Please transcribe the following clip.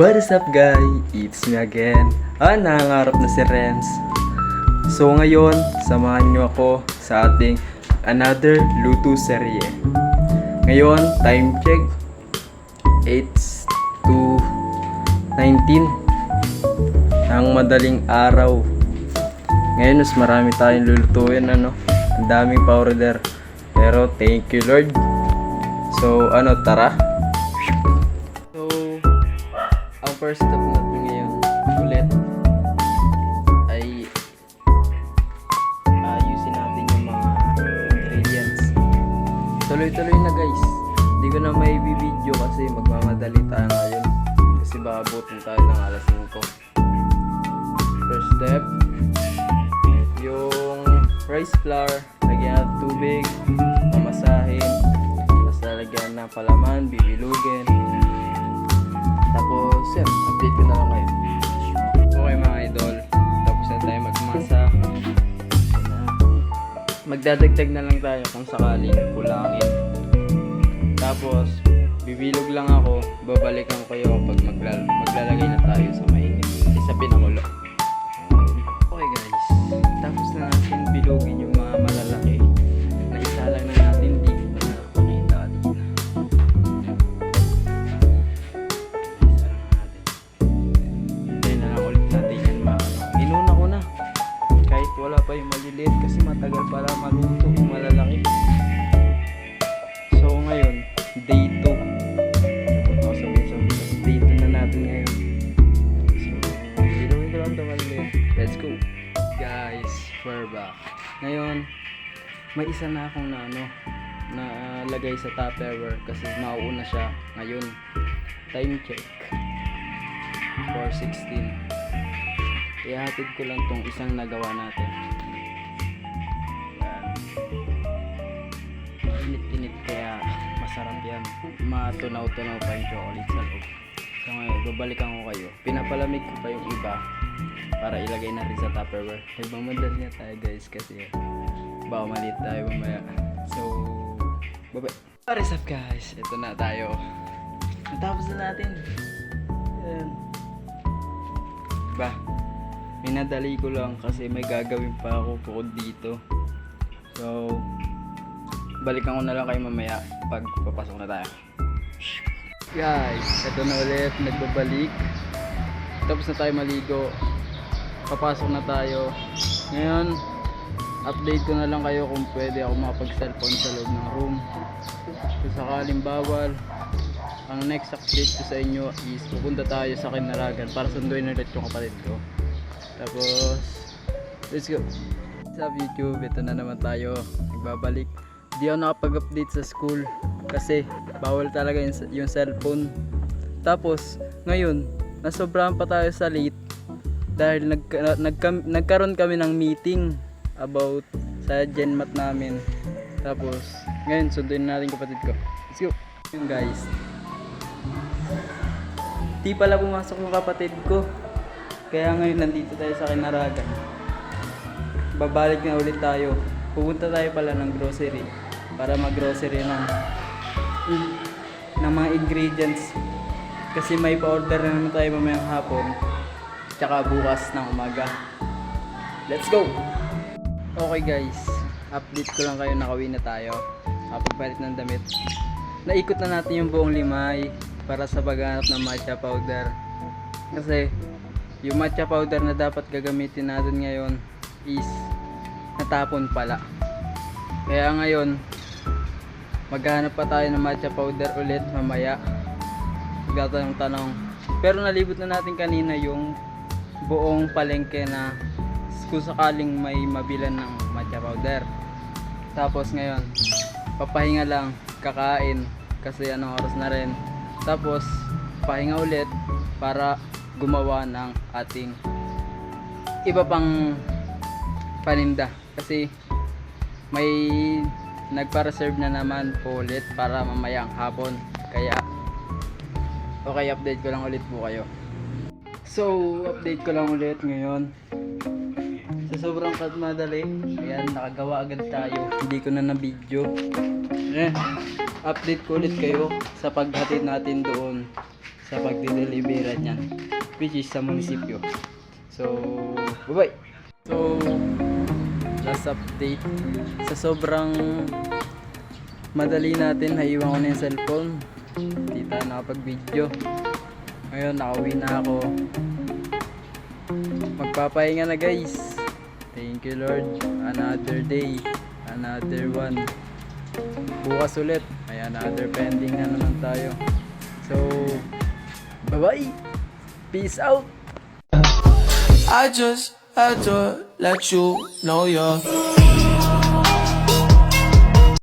What is up guys? It's me again. Nangangarap na si Renz. So ngayon, samahan nyo ako sa ating another luto serye. Ngayon, time check 8:19 ng madaling araw. Ngayon, mas marami tayong lulutuin, Ang daming pa-order. Pero thank you Lord. So tara. So, ang first step natin ngayon ulit ay ayusin natin yung mga ingredients. Tuloy-tuloy na guys. Hindi ko na may video kasi magmamadali tayo ngayon. Kasi baka abutin tayo ng alas 5. First step, yung rice flour, lagyan ng tubig, mamasahin, tapos lalagyan ng palaman, bibilugin. Tapos yan, update ko na lang kayo. Okay mga idol, tapos na tayo magmasa. Magdadagdag na lang tayo kung sakaling kulangin. Tapos bibilog lang ako, babalikan ko kayo pag maglalagay na tayo sa mainit, sa pinakulo. Okay guys, tapos na natin bilugin yung mga malalaki. Naisa lang na natin, di ko na nakakita dito. Naisa lang natin. Hintayin na lang ulit natin yan inuna ko na. Kahit wala pa yung maliliit kasi matagal para maluto yung malalaki. So ngayon, day 2. Day 2 na natin ngayon. So, bilugin ko lang ito maliliit. Let's go! Guys, we're back. Ngayon, may isa na akong na lagay sa Tupperware kasi mauuna siya ngayon. Time check 4:16. Ihatid ko lang tong isang nagawa natin. Yan. Init-init kaya masarap yan. Matunaw-tunaw pa yung chocolate sa loob. So ngayon, babalikan ko kayo. Pinapalamig ko pa yung iba para ilagay na rin sa Tupperware. Magmamadali na tayo guys kasi baka maliit tayo mamaya. So, bye-bye. What is up guys? Ito na tayo. Natapos na natin. Ayan. Diba? Minadali ko lang kasi may gagawin pa ako bukod dito. So, balikan ko na lang kayo mamaya pag papasok na tayo. Guys, ito na ulit. Nagbabalik. Tapos na tayo maligo. Papasok na tayo. Ngayon, update ko na lang kayo kung pwede ako makapag-cellphone sa loob ng room. Kung sakaling bawal, ang next update ko sa inyo is pupunta tayo sa Kinaragan para sunduin ulit yung kapatid ko. Tapos, let's go! Sa YouTube, ito na naman tayo. Nagbabalik. Di ako nakapag-update sa school kasi bawal talaga yung cellphone. Tapos, ngayon, nasobrahan pa tayo sa late dahil nagkaroon kami ng meeting about sa GenMat namin. Tapos ngayon sunduin natin kapatid ko. Let's go. Yung guys, di pala pumasok yung kapatid ko, kaya ngayon nandito tayo sa Kinaragan. Babalik na ulit tayo. Pupunta tayo pala ng grocery para mag-grocery ng mga ingredients kasi may pa-order na naman tayo mamayang hapon tsaka bukas ng umaga. Let's go! Okay guys, update ko lang kayo, nakauwi na tayo. Pagpalit ng damit. Naikot na natin yung buong Limay para sa paghanap ng matcha powder. Kasi yung matcha powder na dapat gagamitin natin ngayon is natapon pala. Kaya ngayon, maghanap pa tayo ng matcha powder ulit mamaya. Magtatanong-tanong. Pero nalibot na natin kanina yung buong palengke na kung sakaling may mabilan ng matcha powder. Tapos ngayon, papahinga lang, kakain kasi anong oras na rin. Tapos pahinga ulit para gumawa ng ating iba pang paninda kasi may nagpa-reserve na naman po ulit para mamayang hapon. Kaya okay, update ko lang ulit po kayo. So, update ko lang ulit ngayon. Sa sobrang madali, ayan, nakagawa agad tayo. Hindi ko na na-video. Update ko ulit kayo sa paghatid natin doon sa pagdi-delivery niyan, which is sa munisipyo. So, bye-bye! So, last update. Sa sobrang madali natin, naiwan ko na yung cellphone. Hindi tayo nakapag-video. Ngayon, nakauwi na ako. Magpapahinga na guys. Thank you Lord. Another day. Another one. Bukas ulit. May another pending na naman tayo. So, bye-bye! Peace out! I just had to let you know you're